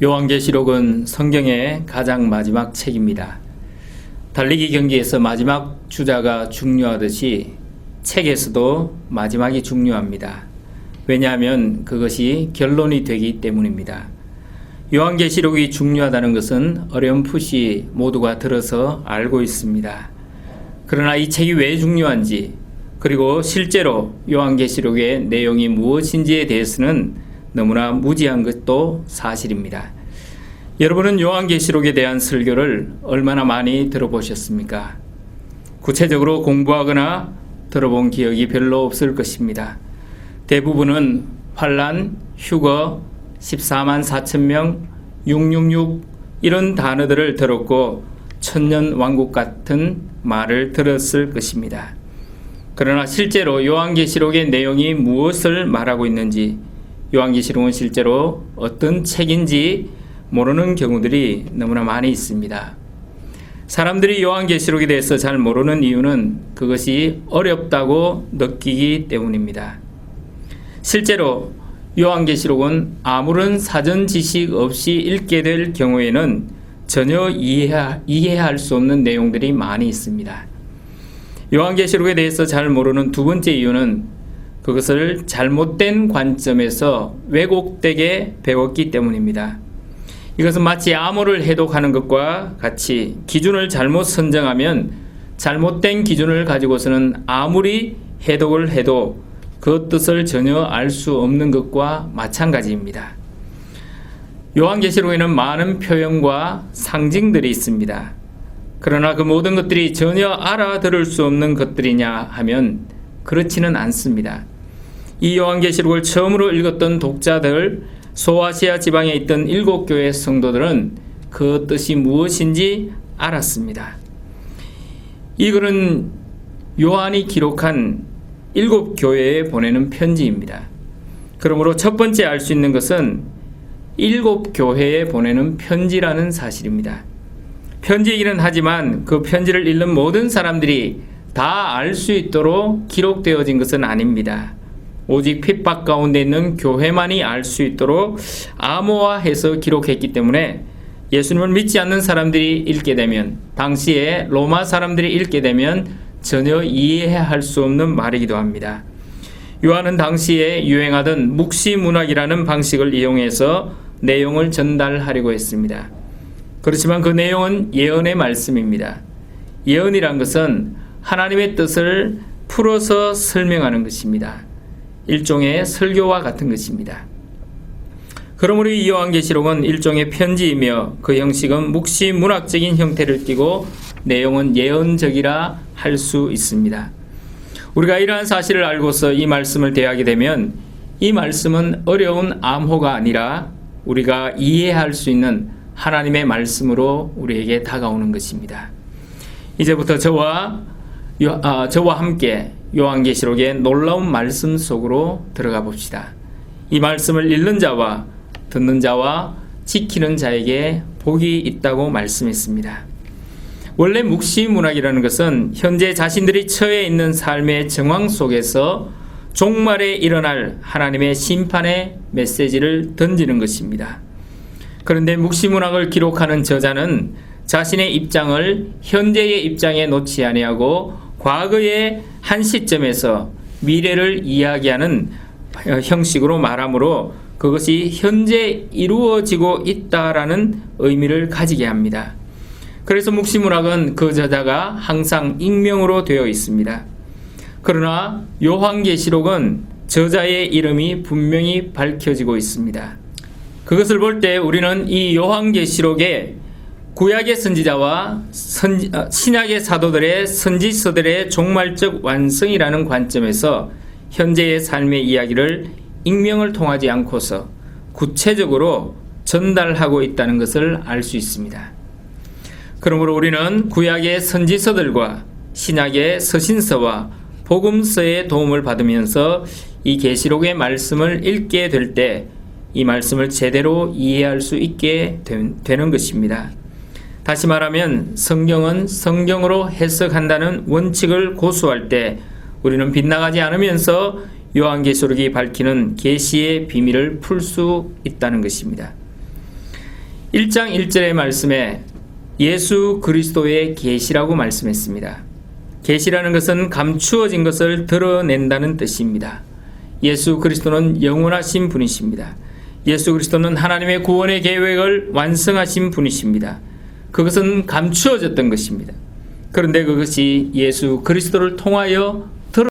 요한계시록은 성경의 가장 마지막 책입니다. 달리기 경기에서 마지막 주자가 중요하듯이 책에서도 마지막이 중요합니다. 왜냐하면 그것이 결론이 되기 때문입니다. 요한계시록이 중요하다는 것은 어렴풋이 모두가 들어서 알고 있습니다. 그러나 이 책이 왜 중요한지, 그리고 실제로 요한계시록의 내용이 무엇인지에 대해서는 너무나 무지한 것도 사실입니다. 여러분은 요한계시록에 대한 설교를 얼마나 많이 들어보셨습니까? 구체적으로 공부하거나 들어본 기억이 별로 없을 것입니다. 대부분은 환란, 휴거, 14만 4천 명, 666 이런 단어들을 들었고 천년왕국 같은 말을 들었을 것입니다. 그러나 실제로 요한계시록의 내용이 무엇을 말하고 있는지, 요한계시록은 실제로 어떤 책인지 모르는 경우들이 너무나 많이 있습니다. 사람들이 요한계시록에 대해서 잘 모르는 이유는 그것이 어렵다고 느끼기 때문입니다. 실제로 요한계시록은 아무런 사전 지식 없이 읽게 될 경우에는 전혀 이해할 수 없는 내용들이 많이 있습니다. 요한계시록에 대해서 잘 모르는 두 번째 이유는 그것을 잘못된 관점에서 왜곡되게 배웠기 때문입니다. 이것은 마치 암호를 해독하는 것과 같이 기준을 잘못 선정하면 잘못된 기준을 가지고서는 아무리 해독을 해도 그 뜻을 전혀 알 수 없는 것과 마찬가지입니다. 요한계시록에는 많은 표현과 상징들이 있습니다. 그러나 그 모든 것들이 전혀 알아들을 수 없는 것들이냐 하면 그렇지는 않습니다. 이 요한계시록을 처음으로 읽었던 독자들, 소아시아 지방에 있던 7교회 성도들은 그 뜻이 무엇인지 알았습니다. 이 글은 요한이 기록한 7교회에 보내는 편지입니다. 그러므로 첫 번째 알 수 있는 것은 7교회에 보내는 편지라는 사실입니다. 편지이기는 하지만 그 편지를 읽는 모든 사람들이 다 알 수 있도록 기록되어진 것은 아닙니다. 오직 핍박 가운데 있는 교회만이 알 수 있도록 암호화해서 기록했기 때문에 예수님을 믿지 않는 사람들이 읽게 되면, 당시에 로마 사람들이 읽게 되면 전혀 이해할 수 없는 말이기도 합니다. 요한은 당시에 유행하던 묵시문학이라는 방식을 이용해서 내용을 전달하려고 했습니다. 그렇지만 그 내용은 예언의 말씀입니다. 예언이란 것은 하나님의 뜻을 풀어서 설명하는 것입니다. 일종의 설교와 같은 것입니다. 그러므로 이 요한계시록은 일종의 편지이며 그 형식은 묵시문학적인 형태를 띠고 내용은 예언적이라 할 수 있습니다. 우리가 이러한 사실을 알고서 이 말씀을 대하게 되면 이 말씀은 어려운 암호가 아니라 우리가 이해할 수 있는 하나님의 말씀으로 우리에게 다가오는 것입니다. 이제부터 저와 함께 요한계시록의 놀라운 말씀 속으로 들어가 봅시다. 이 말씀을 읽는 자와 듣는 자와 지키는 자에게 복이 있다고 말씀했습니다. 원래 묵시문학이라는 것은 현재 자신들이 처해 있는 삶의 정황 속에서 종말에 일어날 하나님의 심판의 메시지를 던지는 것입니다. 그런데 묵시문학을 기록하는 저자는 자신의 입장을 현재의 입장에 놓지 아니하고 과거의 한 시점에서 미래를 이야기하는 형식으로 말하므로 그것이 현재 이루어지고 있다라는 의미를 가지게 합니다. 그래서 묵시문학은 그 저자가 항상 익명으로 되어 있습니다. 그러나 요한계시록은 저자의 이름이 분명히 밝혀지고 있습니다. 그것을 볼 때 우리는 이 요한계시록에 구약의 선지자와 신약의 사도들의 선지서들의 종말적 완성이라는 관점에서 현재의 삶의 이야기를 익명을 통하지 않고서 구체적으로 전달하고 있다는 것을 알 수 있습니다. 그러므로 우리는 구약의 선지서들과 신약의 서신서와 복음서의 도움을 받으면서 이 계시록의 말씀을 읽게 될 때 이 말씀을 제대로 이해할 수 있게 되는 것입니다. 다시 말하면 성경은 성경으로 해석한다는 원칙을 고수할 때 우리는 빗나가지 않으면서 요한계시록이 밝히는 계시의 비밀을 풀 수 있다는 것입니다. 1장 1절의 말씀에 예수 그리스도의 계시라고 말씀했습니다. 계시라는 것은 감추어진 것을 드러낸다는 뜻입니다. 예수 그리스도는 영원하신 분이십니다. 예수 그리스도는 하나님의 구원의 계획을 완성하신 분이십니다. 그것은 감추어졌던 것입니다. 그런데 그것이 예수 그리스도를 통하여